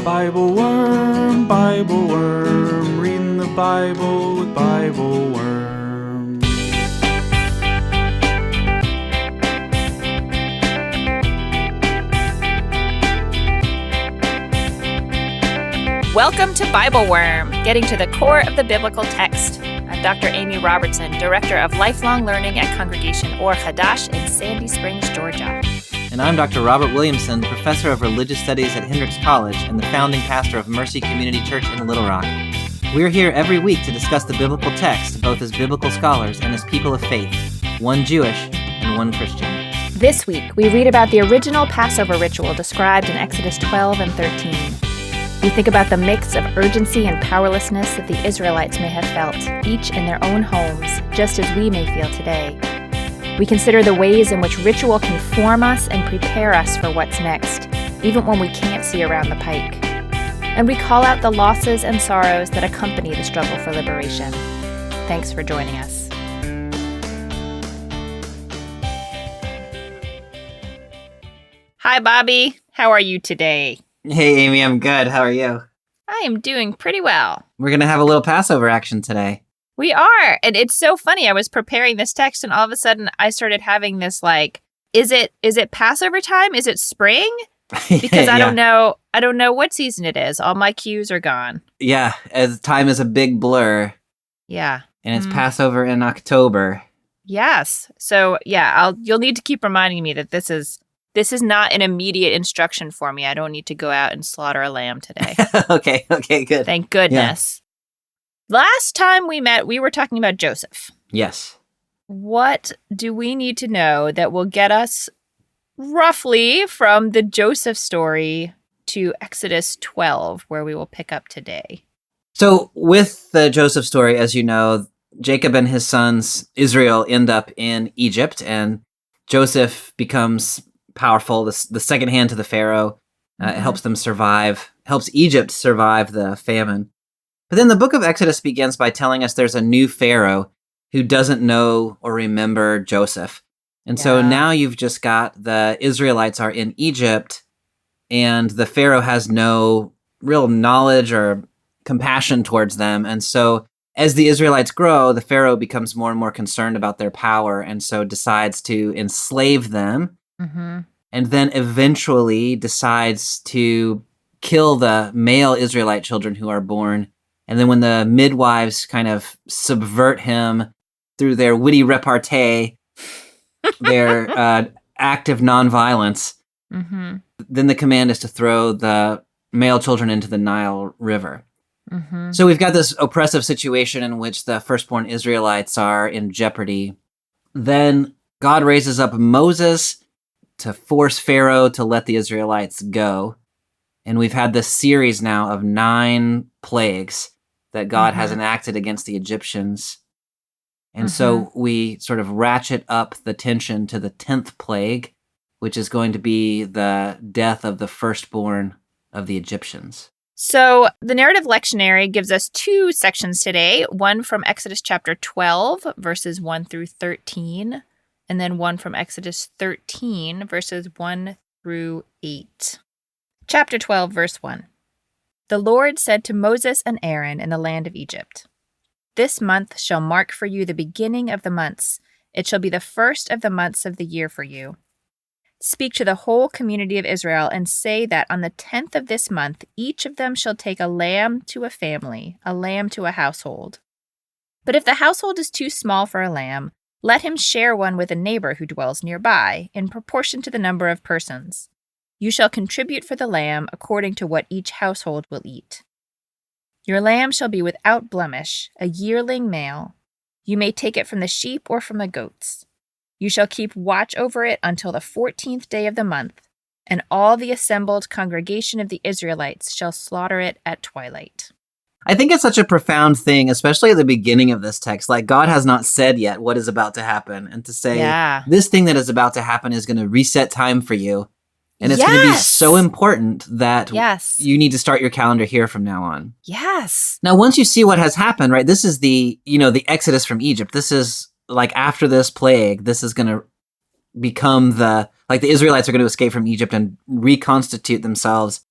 BibleWorm, BibleWorm, reading the Bible with BibleWorm. Welcome to BibleWorm, getting to the core of the biblical text. I'm Dr. Amy Robertson, Director of Lifelong Learning at Congregation Or Hadash in Sandy Springs, Georgia. And I'm Dr. Robert Williamson, Professor of Religious Studies at Hendrix College and the founding pastor of Mercy Community Church in Little Rock. We're here every week to discuss the biblical text, both as biblical scholars and as people of faith, one Jewish and one Christian. This week, we read about the original Passover ritual described in Exodus 12 and 13. We think about the mix of urgency and powerlessness that the Israelites may have felt, each in their own homes, just as we may feel today. We consider the ways in which ritual can form us and prepare us for what's next, even when we can't see around the pike. And we call out the losses and sorrows that accompany the struggle for liberation. Thanks for joining us. Hi, Bobby. How are you today? Hey, Amy, I'm good. How are you? I am doing pretty well. We're going to have a little Passover action today. We are. And it's so funny. I was preparing this text and all of a sudden I started having this is it Passover time? Is it spring? Because I don't know what season it is. All my cues are gone. Yeah, as time is a big blur. Yeah. And it's Passover in October. Yes. So yeah, you'll need to keep reminding me that this is not an immediate instruction for me. I don't need to go out and slaughter a lamb today. Okay, good. Thank goodness. Yeah. Last time we met, we were talking about Joseph. Yes. What do we need to know that will get us roughly from the Joseph story to Exodus 12, where we will pick up today? So with the Joseph story, as you know, Jacob and his sons, Israel, end up in Egypt, and Joseph becomes powerful, the second hand to the Pharaoh. It helps Egypt survive the famine. But then the book of Exodus begins by telling us there's a new Pharaoh who doesn't know or remember Joseph. And so now you've just got the Israelites are in Egypt, and the Pharaoh has no real knowledge or compassion towards them. And so as the Israelites grow, the Pharaoh becomes more and more concerned about their power, and so decides to enslave them. Mm-hmm. And then eventually decides to kill the male Israelite children who are born. And then when the midwives kind of subvert him through their witty repartee, their active nonviolence, then the command is to throw the male children into the Nile River. Mm-hmm. So we've got this oppressive situation in which the firstborn Israelites are in jeopardy. Then God raises up Moses to force Pharaoh to let the Israelites go. And we've had this series now of 9 plagues that God has enacted against the Egyptians. And so we sort of ratchet up the tension to the 10th plague, which is going to be the death of the firstborn of the Egyptians. So the narrative lectionary gives us 2 sections today, one from Exodus chapter 12, verses 1 through 13, and then one from Exodus 13, verses 1 through 8. Chapter 12, verse 1. The Lord said to Moses and Aaron in the land of Egypt, "This month shall mark for you the beginning of the months. It shall be the first of the months of the year for you. Speak to the whole community of Israel and say that on the 10th of this month, each of them shall take a lamb to a family, a lamb to a household. But if the household is too small for a lamb, let him share one with a neighbor who dwells nearby, in proportion to the number of persons. You shall contribute for the lamb according to what each household will eat. Your lamb shall be without blemish, a yearling male. You may take it from the sheep or from the goats. You shall keep watch over it until the 14th day of the month, and all the assembled congregation of the Israelites shall slaughter it at twilight." I think it's such a profound thing, especially at the beginning of this text. Like, God has not said yet what is about to happen. And to say, this thing that is about to happen is going to reset time for you. And it's going to be so important that you need to start your calendar here from now on. Yes. Now, once you see what has happened, right, this is the Exodus from Egypt. This is like after this plague, this is going to become the Israelites are going to escape from Egypt and reconstitute themselves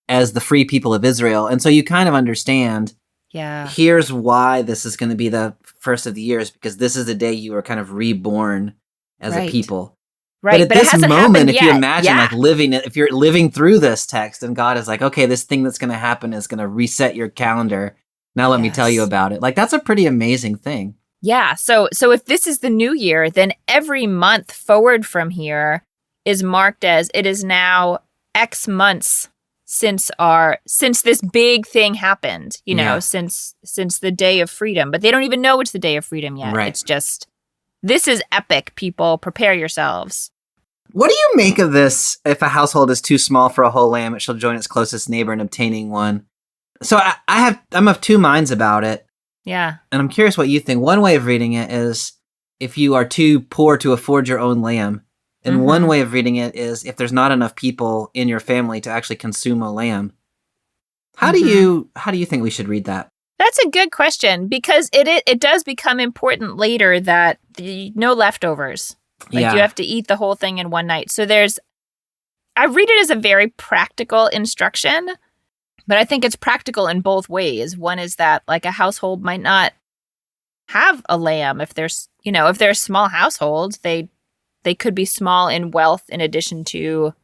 as the free people of Israel. And so you kind of understand, Yeah. here's why this is going to be the first of the years, because this is the day you were kind of reborn as a Right. people. Right. But at But it this hasn't moment, happened if you yet. imagine Yeah. like living it, if you're living through this text and God is like, okay, this thing that's going to happen is going to reset your calendar. Now let me tell you Yes. about it. Like, that's a pretty amazing thing. Yeah. So if this is the new year, then every month forward from here is marked as it is now X months since this big thing happened, Yeah. since the day of freedom. But they don't even know it's the day of freedom yet. Right. It's just, this is epic, people. Prepare yourselves. What do you make of this? If a household is too small for a whole lamb, it shall join its closest neighbor in obtaining one. So I'm of two minds about it. Yeah. And I'm curious what you think. One way of reading it is if you are too poor to afford your own lamb. And one way of reading it is if there's not enough people in your family to actually consume a lamb. How do you think we should read that? That's a good question, because it does become important later that no leftovers. Like, you have to eat the whole thing in one night. So I read it as a very practical instruction, but I think it's practical in both ways. One is that, like, a household might not have a lamb. If there's, if they're a small household, they could be small in wealth in addition to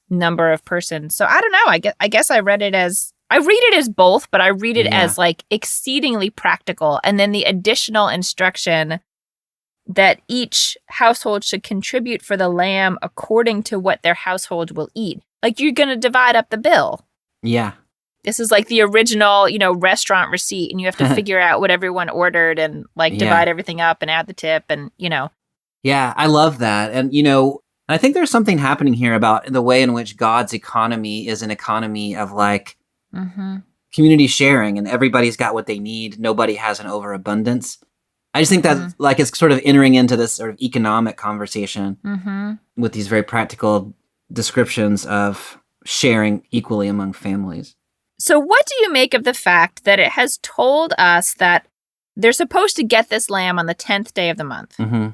number of persons. So I don't know. I guess I read it as both, but I read it as like exceedingly practical. And then the additional instruction that each household should contribute for the lamb according to what their household will eat. Like, you're going to divide up the bill. Yeah. This is like the original, restaurant receipt, and you have to figure out what everyone ordered and divide everything up and add the tip and. Yeah, I love that. And, I think there's something happening here about the way in which God's economy is an economy of community sharing, and everybody's got what they need. Nobody has an overabundance. I just think that it's sort of entering into this sort of economic conversation with these very practical descriptions of sharing equally among families. So what do you make of the fact that it has told us that they're supposed to get this lamb on the 10th day of the month? Mm-hmm.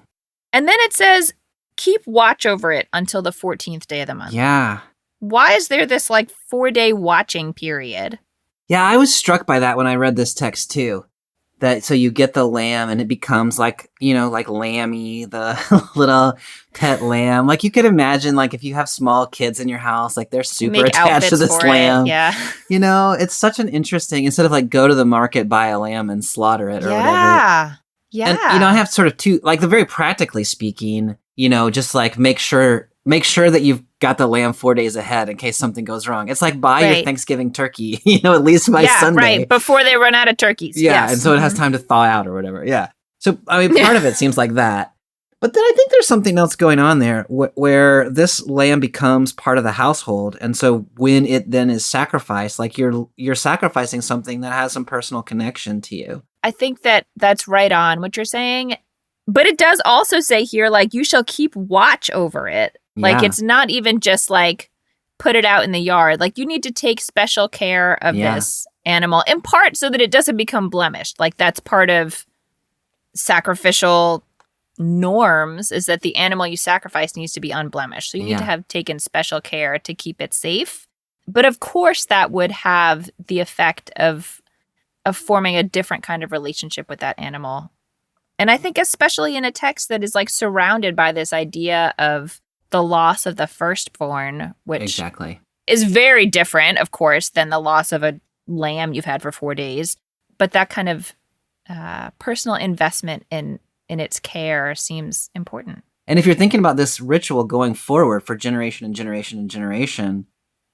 And then it says, keep watch over it until the 14th day of the month. Yeah. Why is there this 4-day watching period? Yeah, I was struck by that when I read this text too. So you get the lamb and it becomes like Lammy, the little pet lamb. Like, you could imagine, if you have small kids in your house, they're super attached to this lamb. Yeah. It's such an interesting, instead of go to the market, buy a lamb and slaughter it or whatever. Yeah. And, I have sort of two, the very practically speaking, just make sure that you've got the lamb 4 days ahead in case something goes wrong. It's like buy your Thanksgiving turkey, at least by Sunday. Right. Before they run out of turkeys. Yeah. Yes. And so it has time to thaw out or whatever. Yeah. So, part of it seems like that. But then I think there's something else going on there where this lamb becomes part of the household. And so when it then is sacrificed, you're sacrificing something that has some personal connection to you. I think that's right on what you're saying. But it does also say here, you shall keep watch over it. It's not even just put it out in the yard. You need to take special care of this animal, in part so that it doesn't become blemished. That's part of sacrificial norms, is that the animal you sacrifice needs to be unblemished. So you need to have taken special care to keep it safe. But of course, that would have the effect of forming a different kind of relationship with that animal. And I think especially in a text that is surrounded by this idea of the loss of the firstborn, which is very different, of course, than the loss of a lamb you've had for 4 days. But that kind of personal investment in its care seems important. And if you're thinking about this ritual going forward for generation and generation and generation,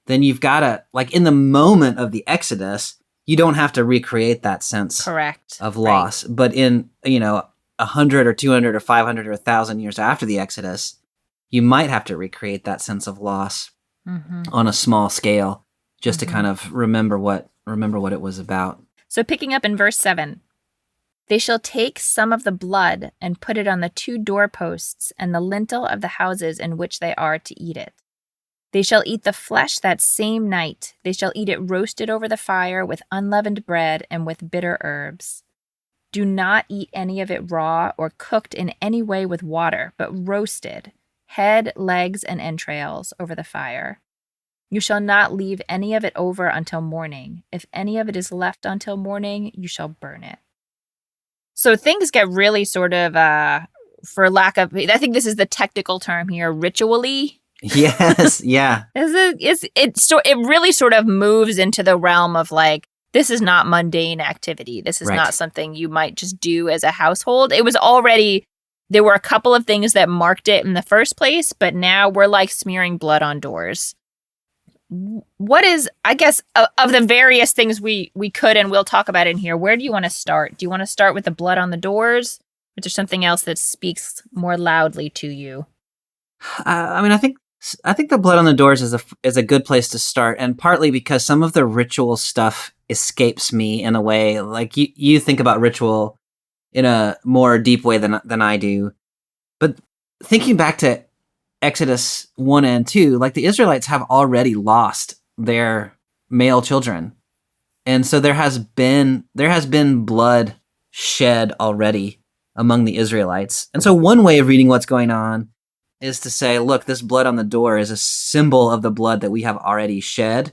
then you've got to, in the moment of the Exodus, you don't have to recreate that sense of loss. Right. But in, 100 or 200 or 500 or 1,000 years after the Exodus, you might have to recreate that sense of loss on a small scale just to kind of remember what it was about. So picking up in verse 7, they shall take some of the blood and put it on the 2 doorposts and the lintel of the houses in which they are to eat it. They shall eat the flesh that same night. They shall eat it roasted over the fire with unleavened bread and with bitter herbs. Do not eat any of it raw or cooked in any way with water, but roasted, head, legs, and entrails over the fire. You shall not leave any of it over until morning. If any of it is left until morning, you shall burn it. So things get really sort of, for lack of, I think this is the technical term here, ritually. Yes, yeah. It really sort of moves into the realm of like, this is not mundane activity. This is Right. not something you might just do as a household. It was already, there were a couple of things that marked it in the first place, but now we're like smearing blood on doors. What is, I guess, of the various things we could and will talk about in here, where do you want to start? Do you want to start with the blood on the doors? Or is there something else that speaks more loudly to you? I mean, I think the blood on the doors is a good place to start, and partly because some of the ritual stuff escapes me in a way. Like you think about ritual in a more deep way than I do. But thinking back to Exodus 1 and 2, like the Israelites have already lost their male children. And so there has been blood shed already among the Israelites. And so one way of reading what's going on is to say, look, this blood on the door is a symbol of the blood that we have already shed.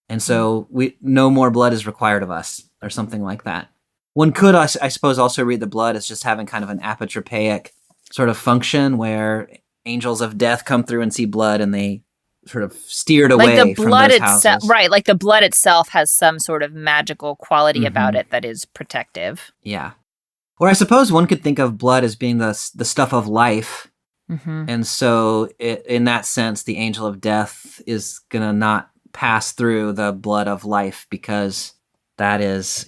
And so no more blood is required of us, or something like that. One could, I suppose, also read the blood as just having kind of an apotropaic sort of function where angels of death come through and see blood and they sort of steered away like the from blood those itself, houses. right? Like the blood itself has some sort of magical quality about it that is protective. Yeah. Or I suppose one could think of blood as being the stuff of life. Mm-hmm. And so in that sense, the angel of death is going to not pass through the blood of life because that is,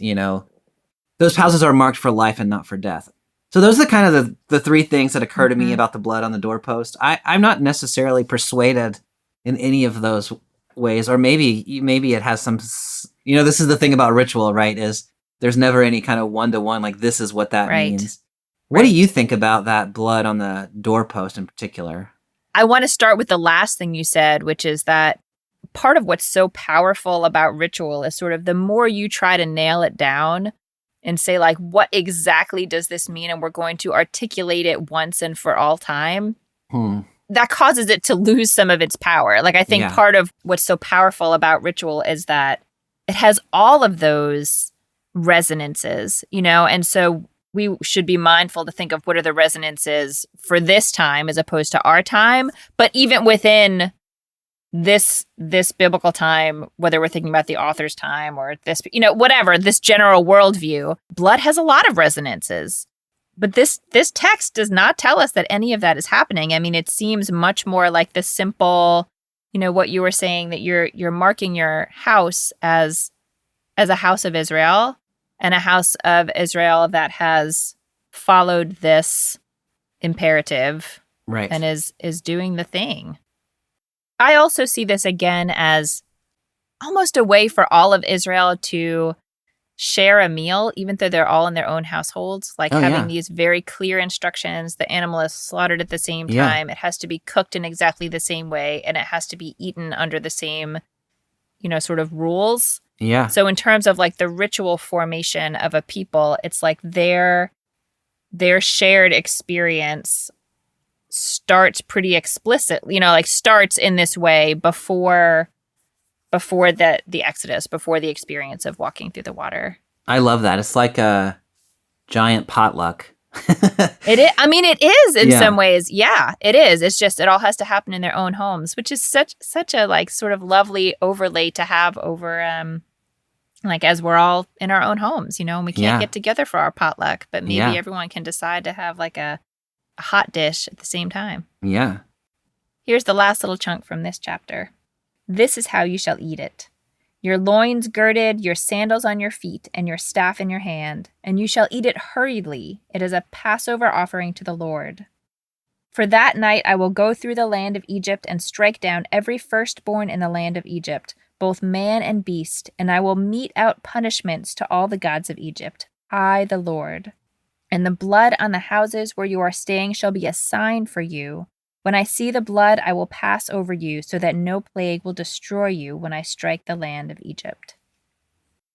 those houses are marked for life and not for death. So those are kind of the three things that occur to me about the blood on the doorpost. I'm not necessarily persuaded in any of those ways, or maybe it has some, this is the thing about ritual, right? Is there's never any kind of one-to-one, like this is what that means. What do you think about that blood on the doorpost in particular? I want to start with the last thing you said, which is that part of what's so powerful about ritual is sort of the more you try to nail it down and say, like, what exactly does this mean? And we're going to articulate it once and for all time. That causes it to lose some of its power. Like, I think part of what's so powerful about ritual is that it has all of those resonances, and so we should be mindful to think of what are the resonances for this time as opposed to our time. But even within this biblical time, whether we're thinking about the author's time or this, whatever, this general worldview, blood has a lot of resonances. But this text does not tell us that any of that is happening. I mean, it seems much more like the simple, what you were saying, that you're marking your house as a house of Israel, and a house of Israel that has followed this imperative, right, and is doing the thing. I also see this again as almost a way for all of Israel to share a meal, even though they're all in their own households, like having these very clear instructions. The animal is slaughtered at the same time. It has to be cooked in exactly the same way, and it has to be eaten under the same, sort of rules. Yeah. So in terms of like the ritual formation of a people, it's like their shared experience starts pretty explicit, starts in this way before the Exodus, before the experience of walking through the water. I love that. It's like a giant potluck. It is. I mean, it is in some ways. Yeah, it is. It's just, it all has to happen in their own homes, which is such a like sort of lovely overlay to have over, like as we're all in our own homes, and we can't get together for our potluck, but maybe everyone can decide to have like a hot dish at the same time. Yeah. Here's the last little chunk from this chapter. This is how you shall eat it. Your loins girded, your sandals on your feet, and your staff in your hand, and you shall eat it hurriedly. It is a Passover offering to the Lord. For that night I will go through the land of Egypt and strike down every firstborn in the land of Egypt, both man and beast, and I will mete out punishments to all the gods of Egypt. I, the Lord. And the blood on the houses where you are staying shall be a sign for you. When I see the blood, I will pass over you, so that no plague will destroy you when I strike the land of Egypt.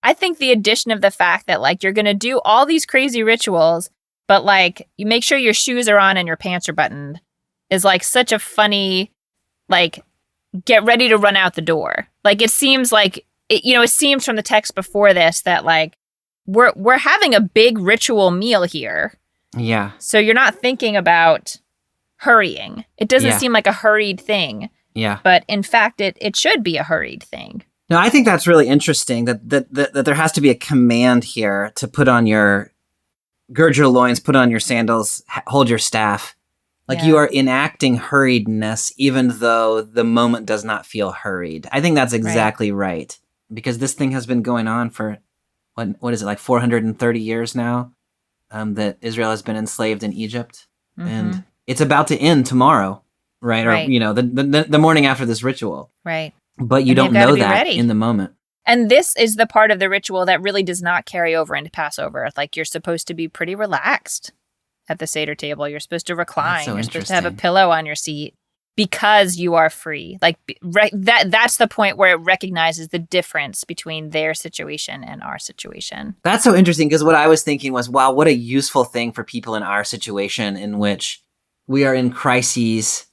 I think the addition of the fact that, like, you're going to do all these crazy rituals, but, like, you make sure your shoes are on and your pants are buttoned is, like, such a funny, like, get ready to run out the door. Like, it seems like, it seems from the text before this that, like, we're having a big ritual meal here. Yeah. So you're not thinking about hurrying. It doesn't Yeah. seem like a hurried thing. Yeah. But in fact, it should be a hurried thing. No, I think that's really interesting that there has to be a command here to put on gird your loins, put on your sandals, hold your staff. Like, you are enacting hurriedness, even though the moment does not feel hurried. I think that's exactly right. Because this thing has been going on for, what is it, like 430 years now, that Israel has been enslaved in Egypt. Mm-hmm. And it's about to end tomorrow, right? Or, the morning after this ritual. Right. But you don't know that in the moment. And this is the part of the ritual that really does not carry over into Passover. Like, you're supposed to be pretty relaxed at the Seder table. You're supposed to recline. So you're supposed to have a pillow on your seat because you are free. Like, that's the point where it recognizes the difference between their situation and our situation. That's so interesting, because what I was thinking was, wow, what a useful thing for people in our situation, in which we are in crises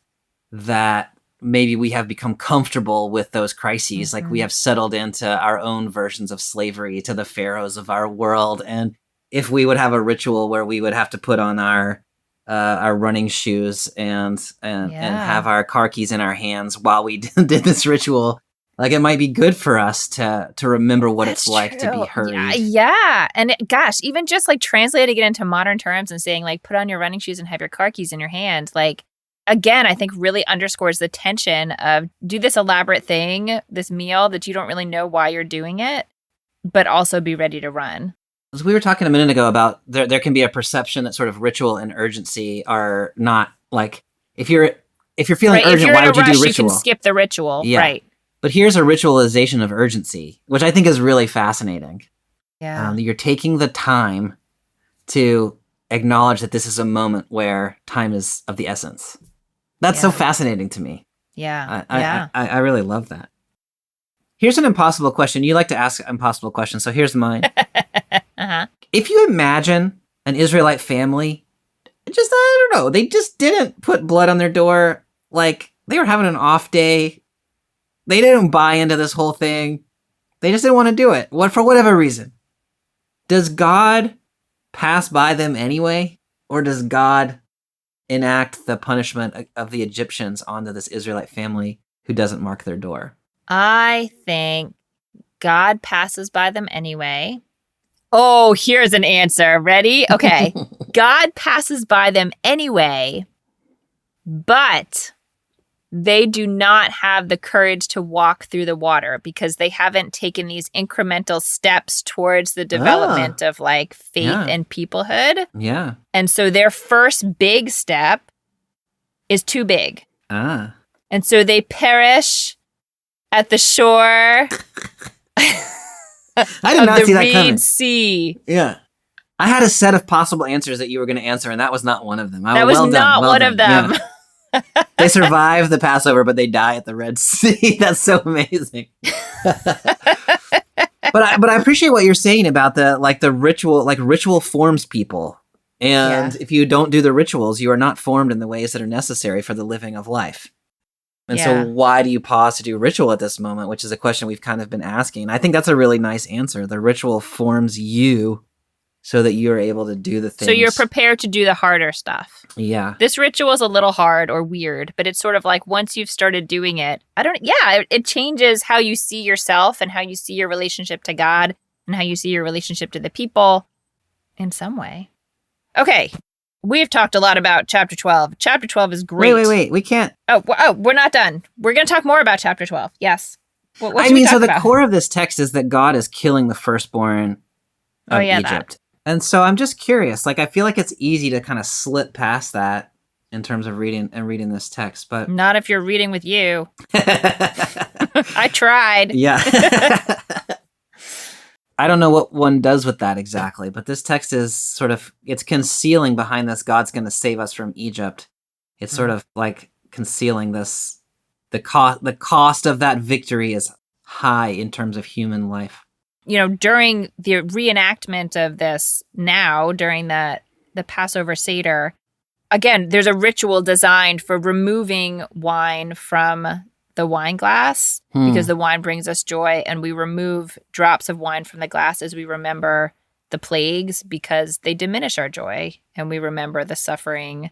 that maybe we have become comfortable with those crises. Like, we have settled into our own versions of slavery to the pharaohs of our world. And if we would have a ritual where we would have to put on our running shoes and have our car keys in our hands while we did this ritual, like, it might be good for us to remember what it's like to be hurried. Yeah. And gosh, even just like translating it into modern terms and saying, like, put on your running shoes and have your car keys in your hand, like, again, I think really underscores the tension of do this elaborate thing, this meal that you don't really know why you're doing it, but also be ready to run. As we were talking a minute ago about there can be a perception that sort of ritual and urgency are not, like, if you're feeling urgent, why would you do ritual? You can skip the ritual, yeah. Right? But here's a ritualization of urgency, which I think is really fascinating. Yeah, you're taking the time to acknowledge that this is a moment where time is of the essence. That's so fascinating to me. Yeah, I really love that. Here's an impossible question. You like to ask impossible questions, so here's mine. If you imagine an Israelite family, I don't know, they just didn't put blood on their door. Like, they were having an off day. They didn't buy into this whole thing. They just didn't want to do it, for whatever reason. Does God pass by them anyway? Or does God enact the punishment of the Egyptians onto this Israelite family who doesn't mark their door? I think God passes by them anyway. Oh, here's an answer. Ready? Okay. God passes by them anyway, but they do not have the courage to walk through the water because they haven't taken these incremental steps towards the development of, like, faith and peoplehood. Yeah. And so their first big step is too big. And so they perish at the shore I did not see that coming. Reed Sea. Yeah. I had a set of possible answers that you were going to answer, and that was not one of them. That was not one of them. Yeah. They survive the Passover, but they die at the Red Sea. That's so amazing. But I appreciate what you're saying about the ritual. Like, ritual forms people. And if you don't do the rituals, you are not formed in the ways that are necessary for the living of life. And so why do you pause to do ritual at this moment, which is a question we've kind of been asking. I think that's a really nice answer. The ritual forms you so that you're able to do the things. So you're prepared to do the harder stuff. Yeah. This ritual is a little hard or weird, but it's sort of like once you've started doing it, it changes how you see yourself and how you see your relationship to God and how you see your relationship to the people in some way. Okay. We've talked a lot about chapter 12. Chapter 12 is great. Wait. We can't. Oh, we're not done. We're going to talk more about chapter 12. Yes. So the core of this text is that God is killing the firstborn of Egypt. That. And so I'm just curious. Like, I feel like it's easy to kind of slip past that in terms of reading this text, but not if you're reading with you. I tried. Yeah. I don't know what one does with that exactly, but this text is sort of, it's concealing behind this God's going to save us from Egypt. It's sort of like concealing this, the cost of that victory is high in terms of human life. You know, during the reenactment of this now, during the Passover Seder, again, there's a ritual designed for removing wine from the wine glass because the wine brings us joy, and we remove drops of wine from the glass as we remember the plagues because they diminish our joy, and we remember the suffering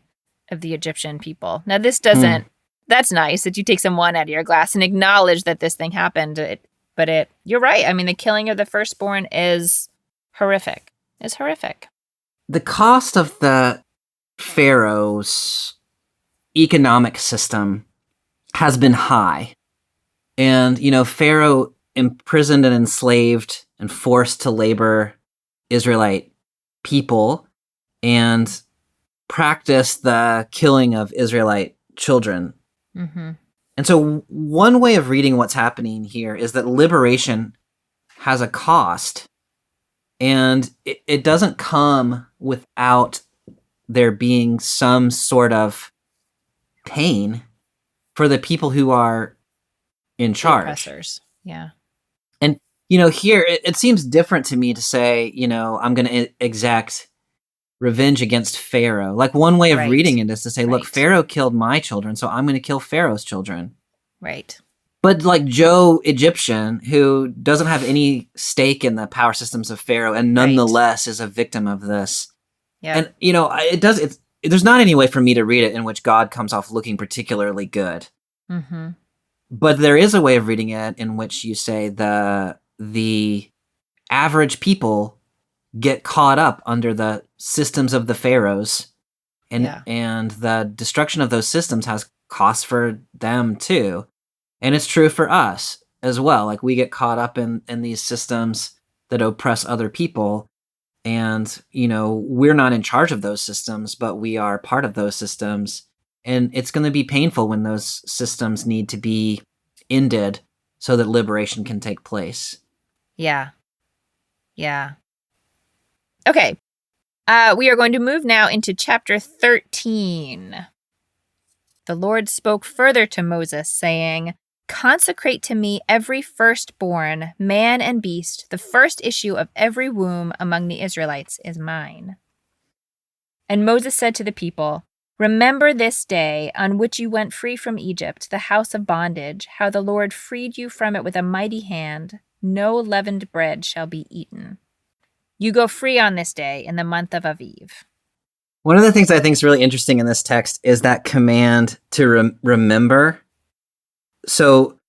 of the Egyptian people. Now, this doesn't, that's nice that you take some wine out of your glass and acknowledge that this thing happened. But you're right. I mean, the killing of the firstborn is horrific. It's horrific. The cost of the Pharaoh's economic system has been high. And, Pharaoh imprisoned and enslaved and forced to labor Israelite people and practiced the killing of Israelite children. Mm-hmm. And so one way of reading what's happening here is that liberation has a cost, and it doesn't come without there being some sort of pain for the people who are in charge. Oppressors. Yeah. And, here it seems different to me to say, I'm going to exact revenge against Pharaoh. Like one way of reading it is to say, look, Pharaoh killed my children, so I'm going to kill Pharaoh's children. Right. But like Joe Egyptian, who doesn't have any stake in the power systems of Pharaoh and nonetheless is a victim of this. Yeah. And, there's not any way for me to read it in which God comes off looking particularly good. Mm-hmm. But there is a way of reading it in which you say the average people get caught up under the systems of the pharaohs, and the destruction of those systems has costs for them too. And it's true for us as well. Like we get caught up in these systems that oppress other people. And, we're not in charge of those systems, but we are part of those systems. And it's going to be painful when those systems need to be ended so that liberation can take place. Yeah. Yeah. Okay. We are going to move now into chapter 13. The Lord spoke further to Moses, saying, "Consecrate to me every firstborn, man and beast. The first issue of every womb among the Israelites is mine." And Moses said to the people, "Remember this day on which you went free from Egypt, the house of bondage, how the Lord freed you from it with a mighty hand. No leavened bread shall be eaten. You go free on this day in the month of Aviv." One of the things I think is really interesting in this text is that command to remember. So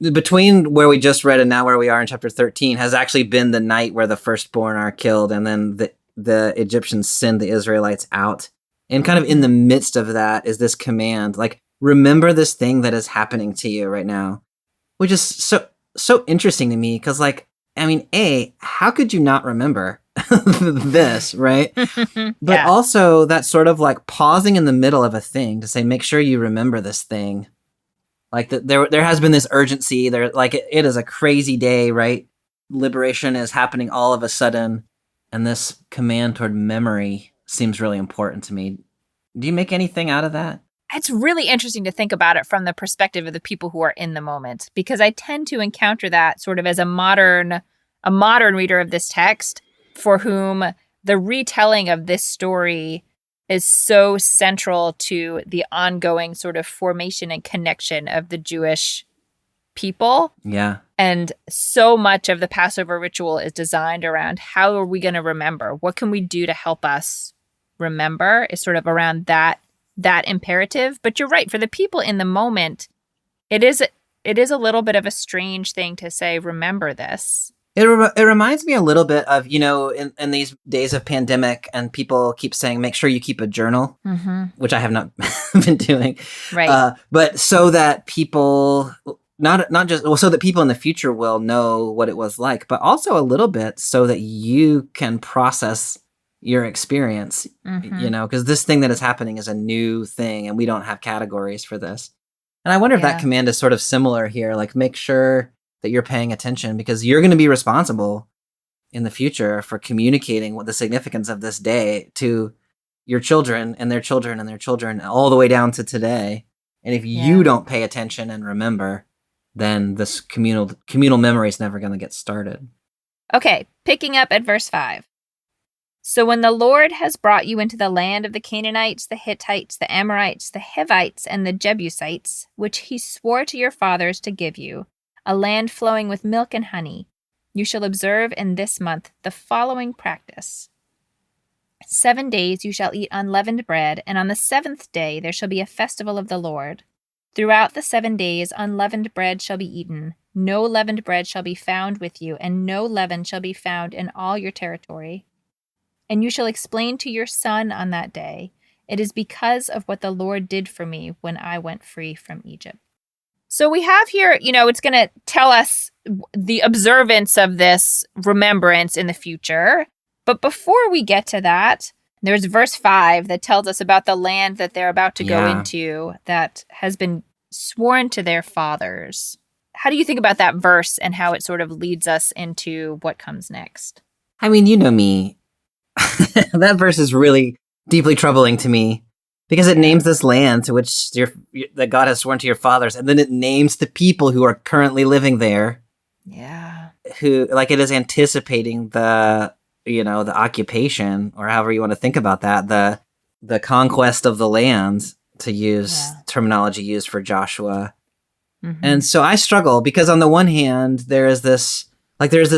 between where we just read and now where we are in chapter 13 has actually been the night where the firstborn are killed, and then the Egyptians send the Israelites out. And kind of in the midst of that is this command, like, remember this thing that is happening to you right now, which is so interesting to me because, like, I mean, how could you not remember this, right? But also that sort of like pausing in the middle of a thing to say, make sure you remember this thing. Like there has been this urgency there, like it is a crazy day, right? Liberation is happening all of a sudden. And this command toward memory seems really important to me. Do you make anything out of that? It's really interesting to think about it from the perspective of the people who are in the moment, because I tend to encounter that sort of as a modern reader of this text for whom the retelling of this story is so central to the ongoing sort of formation and connection of the Jewish people. Yeah. And so much of the Passover ritual is designed around how are we going to remember? What can we do to help us remember? Is sort of around that imperative. But you're right, for the people in the moment, it is a little bit of a strange thing to say, remember this. It reminds me a little bit of, in these days of pandemic, and people keep saying, make sure you keep a journal, which I have not been doing. Right. But so that people, not just, well, so that people in the future will know what it was like, but also a little bit so that you can process your experience, because this thing that is happening is a new thing and we don't have categories for this. And I wonder if that command is sort of similar here, like make sure that you're paying attention because you're going to be responsible in the future for communicating what the significance of this day to your children and their children and their children all the way down to today. And if you don't pay attention and remember, then this communal memory is never going to get started. Okay, picking up at verse 5. So when the Lord has brought you into the land of the Canaanites, the Hittites, the Amorites, the Hivites, and the Jebusites, which he swore to your fathers to give you, a land flowing with milk and honey, you shall observe in this month the following practice. 7 days you shall eat unleavened bread, and on the 7th day there shall be a festival of the Lord. Throughout the 7 days unleavened bread shall be eaten. No leavened bread shall be found with you, and no leaven shall be found in all your territory. And you shall explain to your son on that day, it is because of what the Lord did for me when I went free from Egypt. So we have here, it's going to tell us the observance of this remembrance in the future. But before we get to that, there's verse 5 that tells us about the land that they're about to go into that has been sworn to their fathers. How do you think about that verse and how it sort of leads us into what comes next? I mean, you know me. That verse is really deeply troubling to me because it names this land to which that God has sworn to your fathers, and then it names the people who are currently living there. Yeah. Who, like, it is anticipating the occupation, or however you want to think about that, the conquest of the land, to use terminology used for Joshua. Mm-hmm. And so I struggle because on the one hand, there's this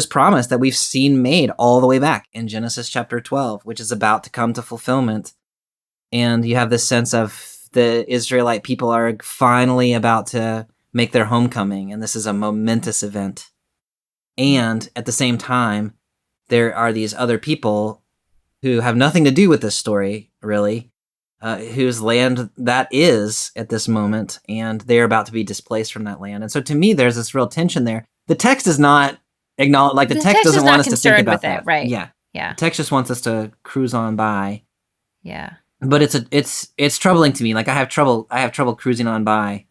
promise that we've seen made all the way back in Genesis chapter 12, which is about to come to fulfillment. And you have this sense of the Israelite people are finally about to make their homecoming, and this is a momentous event. And at the same time, there are these other people who have nothing to do with this story, really, whose land that is at this moment, and they're about to be displaced from that land. And so to me, there's this real tension there. The text does not acknowledge, like the text doesn't want us to think about that. Right. Yeah. Yeah. The text just wants us to cruise on by. Yeah. But it's troubling to me. Like I have trouble cruising on by.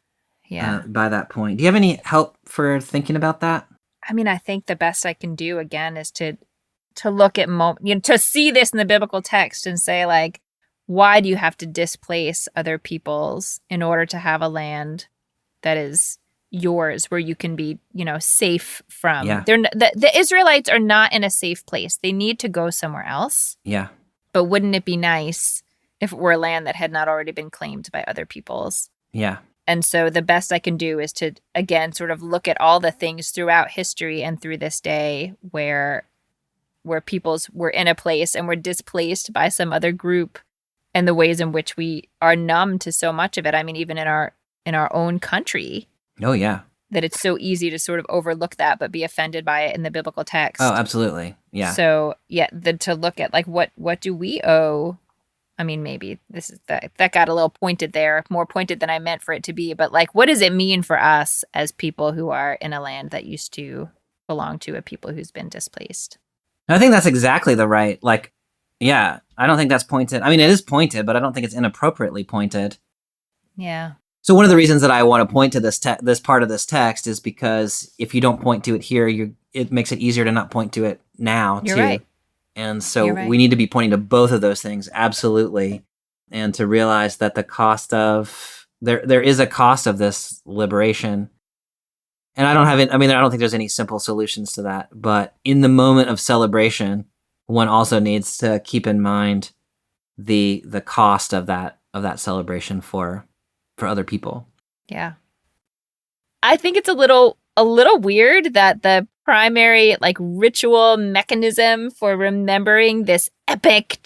Yeah. By that point. Do you have any help for thinking about that? I mean, I think the best I can do again is to look at to see this in the biblical text and say, like, why do you have to displace other peoples in order to have a land that is yours, where you can be, safe from? Yeah. The Israelites are not in a safe place. They need to go somewhere else. Yeah. But wouldn't it be nice if it were a land that had not already been claimed by other peoples? Yeah. And so the best I can do is to, again, sort of look at all the things throughout history and through this day where peoples were in a place and were displaced by some other group, and the ways in which we are numb to so much of it. I mean, even in our own country. Oh, yeah. That it's so easy to sort of overlook that, but be offended by it in the biblical text. Oh, absolutely. Yeah. So, yeah, to look at, like, what do we owe? I mean, maybe this is that got a little pointed there, more pointed than I meant for it to be. But, like, what does it mean for us as people who are in a land that used to belong to a people who's been displaced? I think that's exactly the right, like, yeah, I don't think that's pointed. I mean, it is pointed, but I don't think it's inappropriately pointed. Yeah. So one of the reasons that I want to point to this part of this text is because if you don't point to it here, it makes it easier to not point to it now, You're too. right. And so we need to be pointing to both of those things, absolutely, and to realize that the cost of there is a cost of this liberation. And I don't think there's any simple solutions to that. But in the moment of celebration, one also needs to keep in mind the cost of that celebration for other people. Yeah. I think it's a little weird that the primary, like, ritual mechanism for remembering this epic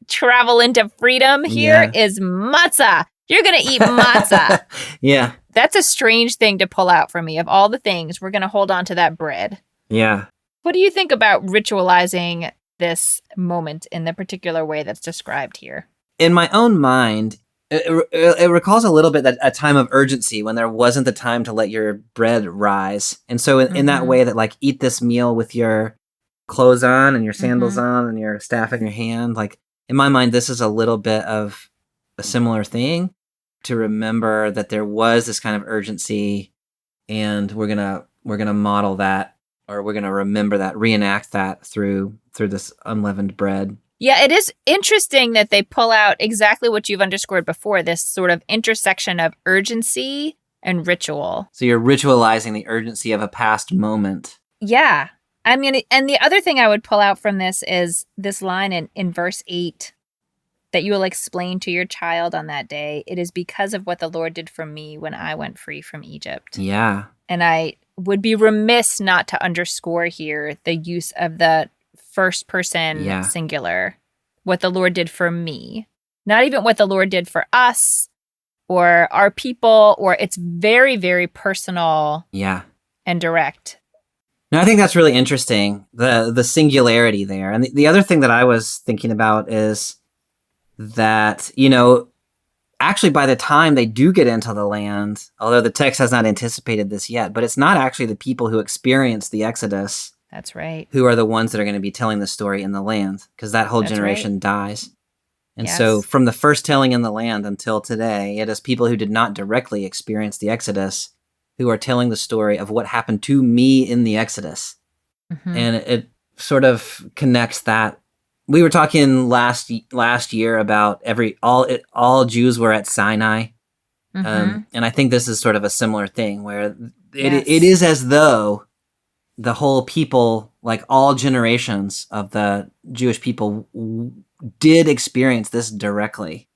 travel into freedom here is matzah. You're going to eat matzah. Yeah. That's a strange thing to pull out for me. Of all the things, we're going to hold on to that bread. Yeah. What do you think about ritualizing this moment in the particular way that's described here? In my own mind, it recalls a little bit that a time of urgency when there wasn't the time to let your bread rise. And so in that way that, like, eat this meal with your clothes on and your sandals on and your staff in your hand, like, in my mind, this is a little bit of a similar thing, to remember that there was this kind of urgency, and we're gonna model that, or we're gonna remember that, reenact that through this unleavened bread. Yeah, it is interesting that they pull out exactly what you've underscored before, this sort of intersection of urgency and ritual. So you're ritualizing the urgency of a past moment. Yeah. I mean, and the other thing I would pull out from this is this line in verse 8 that you will explain to your child on that day. It is because of what the Lord did for me when I went free from Egypt. Yeah. And I would be remiss not to underscore here the use of the first person singular. What the Lord did for me. Not even what the Lord did for us or our people, or it's very, very personal and direct. No, I think that's really interesting, the singularity there. And the other thing that I was thinking about is that, actually by the time they do get into the land, although the text has not anticipated this yet, but it's not actually the people who experience the Exodus. That's right. Who are the ones that are going to be telling the story in the land, because that whole generation dies. And so from the first telling in the land until today, it is people who did not directly experience the Exodus who are telling the story of what happened to me in the Exodus. Mm-hmm. And it sort of connects that. We were talking last year about all Jews were at Sinai. Mm-hmm. And I think this is sort of a similar thing where it is as though the whole people, like all generations of the Jewish people, did experience this directly.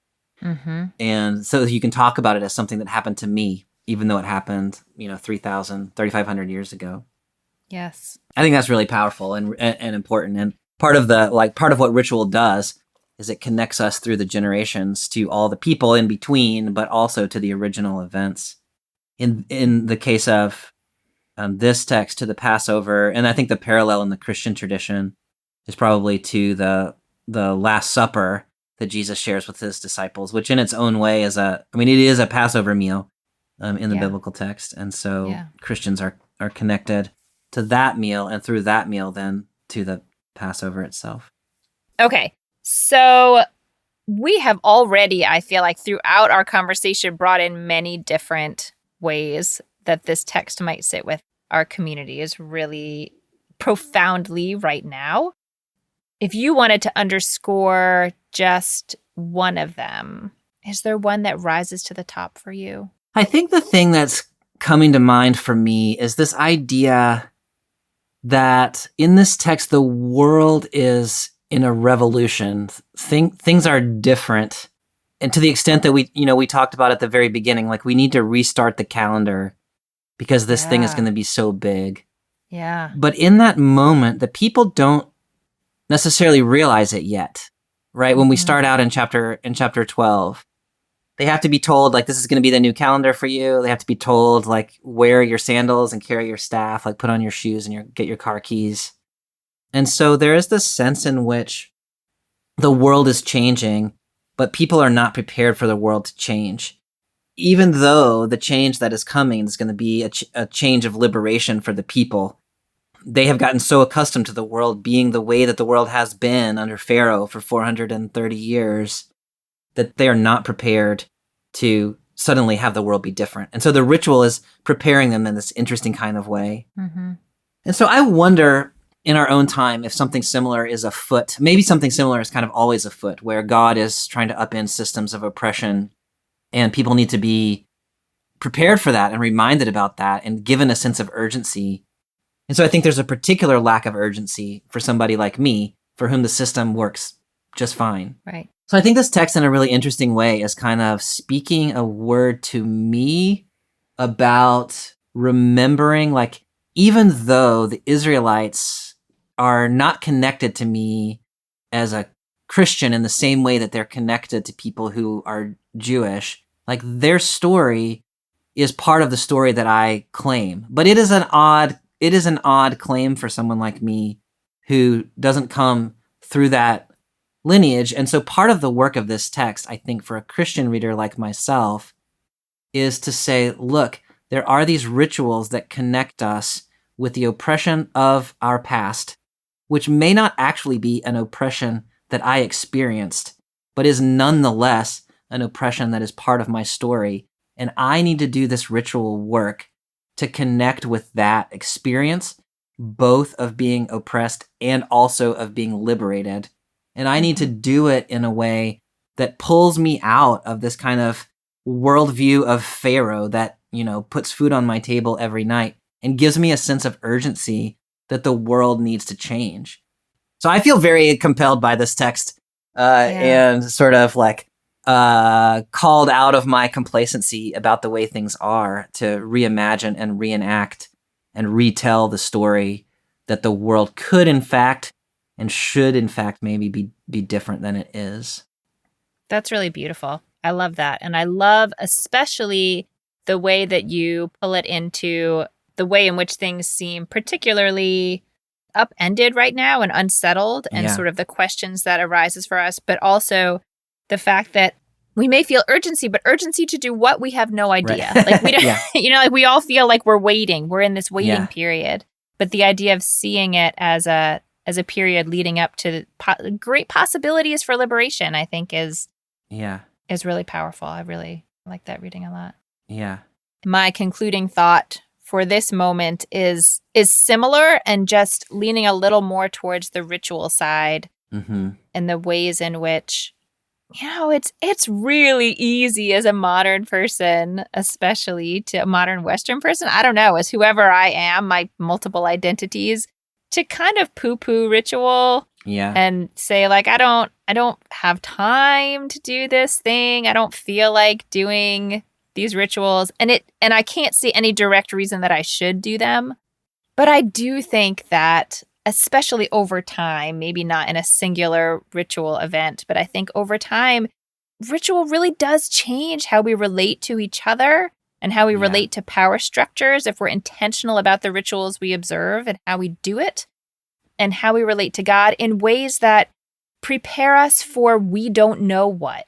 Mm-hmm. And so you can talk about it as something that happened to me, even though it happened, 3,500 years ago. Yes. I think that's really powerful and important. And part of what ritual does is it connects us through the generations to all the people in between, but also to the original events. In the case of this text, to the Passover, and I think the parallel in the Christian tradition is probably to the Last Supper that Jesus shares with his disciples, which in its own way it is a Passover meal in the biblical text. And so Christians are connected to that meal, and through that meal then to the Passover itself. Okay, so we have already, I feel like, throughout our conversation brought in many different ways that this text might sit with our communities really profoundly right now. If you wanted to underscore just one of them, is there one that rises to the top for you? I think the thing that's coming to mind for me is this idea that in this text, the world is in a revolution. Things are different. And to the extent that we talked about at the very beginning, like we need to restart the calendar because this thing is going to be so big. Yeah. But in that moment, the people don't necessarily realize it yet, right? Mm-hmm. When we start out in chapter 12, they have to be told, like, this is going to be the new calendar for you. They have to be told, like, wear your sandals and carry your staff, like, put on your shoes and get your car keys. And so there is this sense in which the world is changing, but people are not prepared for the world to change. Even though the change that is coming is going to be a change of liberation for the people, they have gotten so accustomed to the world being the way that the world has been under Pharaoh for 430 years that they are not prepared to suddenly have the world be different. And so the ritual is preparing them in this interesting kind of way. Mm-hmm. And so I wonder in our own time if something similar is afoot. Maybe something similar is kind of always afoot, where God is trying to upend systems of oppression, and people need to be prepared for that and reminded about that and given a sense of urgency. And so I think there's a particular lack of urgency for somebody like me, for whom the system works just fine. Right. So I think this text in a really interesting way is kind of speaking a word to me about remembering, like, even though the Israelites are not connected to me as a Christian in the same way that they're connected to people who are Jewish, like, their story is part of the story that I claim. But it is an odd claim for someone like me who doesn't come through that lineage. And so part of the work of this text, I think, for a Christian reader like myself, is to say, look, there are these rituals that connect us with the oppression of our past, which may not actually be an oppression that I experienced, but is nonetheless an oppression that is part of my story. And I need to do this ritual work to connect with that experience, both of being oppressed and also of being liberated. And I need to do it in a way that pulls me out of this kind of worldview of Pharaoh that, puts food on my table every night and gives me a sense of urgency that the world needs to change. So I feel very compelled by this text and sort of like called out of my complacency about the way things are to reimagine and reenact and retell the story that the world could in fact and should in fact maybe be different than it is. That's really beautiful. I love that. And I love especially the way that you pull it into the way in which things seem particularly upended right now and unsettled, and sort of the questions that arises for us, but also the fact that we may feel urgency, but urgency to do what? We have no idea. Right. Like we don't, like we all feel like we're waiting. We're in this waiting period. But the idea of seeing it as a period leading up to great possibilities for liberation, I think is really powerful. I really like that reading a lot. Yeah. My concluding thought for this moment is similar and just leaning a little more towards the ritual side and the ways in which, it's really easy as a modern person, especially to a modern Western person, I don't know, as whoever I am, my multiple identities, to kind of poo-poo ritual and say like, I don't have time to do this thing. I don't feel like doing these rituals, and I can't see any direct reason that I should do them. But I do think that, especially over time, maybe not in a singular ritual event, but I think over time, ritual really does change how we relate to each other and how we relate to power structures if we're intentional about the rituals we observe and how we do it, and how we relate to God in ways that prepare us for we don't know what.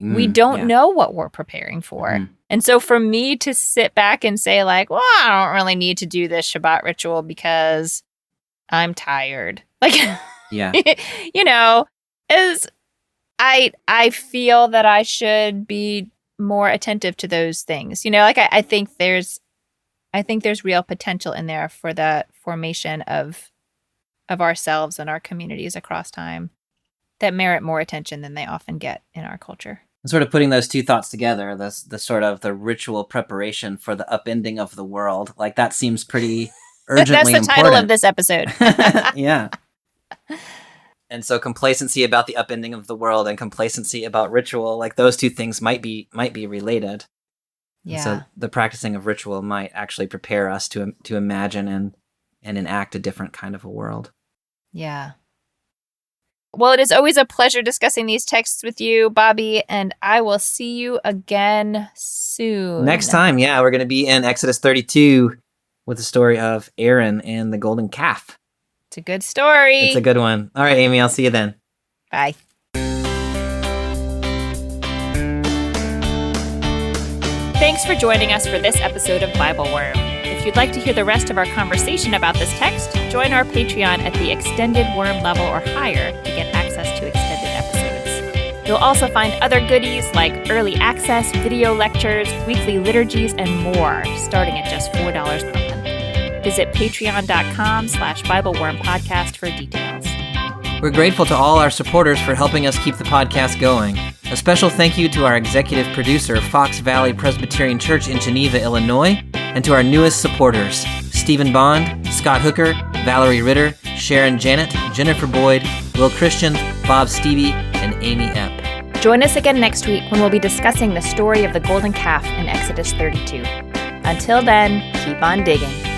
We don't know what we're preparing for. And so for me to sit back and say like, well, I don't really need to do this Shabbat ritual because I'm tired. Like, is I feel that I should be more attentive to those things. I think there's real potential in there for the formation of ourselves and our communities across time that merit more attention than they often get in our culture. Sort of putting those two thoughts together, the sort of the ritual preparation for the upending of the world, like that seems pretty urgently important. That's the title of this episode. Yeah. And so complacency about the upending of the world and complacency about ritual, like those two things might be related. Yeah. And so the practicing of ritual might actually prepare us to imagine and enact a different kind of a world. Yeah. Well, it is always a pleasure discussing these texts with you, Bobby, and I will see you again soon. Next time, we're going to be in Exodus 32 with the story of Aaron and the golden calf. It's a good story. It's a good one. All right, Amy, I'll see you then. Bye. Thanks for joining us for this episode of BibleWorm. If you'd like to hear the rest of our conversation about this text, join our Patreon at the extended worm level or higher to get access to extended episodes. You'll also find other goodies like early access, video lectures, weekly liturgies, and more, starting at just $4 per month. Visit patreon.com/BibleWorm podcast for details. We're grateful to all our supporters for helping us keep the podcast going. A special thank you to our executive producer, Fox Valley Presbyterian Church in Geneva, Illinois, and to our newest supporters, Stephen Bond, Scott Hooker, Valerie Ritter, Sharon Janet, Jennifer Boyd, Will Christian, Bob Stevie, and Amy Epp. Join us again next week when we'll be discussing the story of the golden calf in Exodus 32. Until then, keep on digging.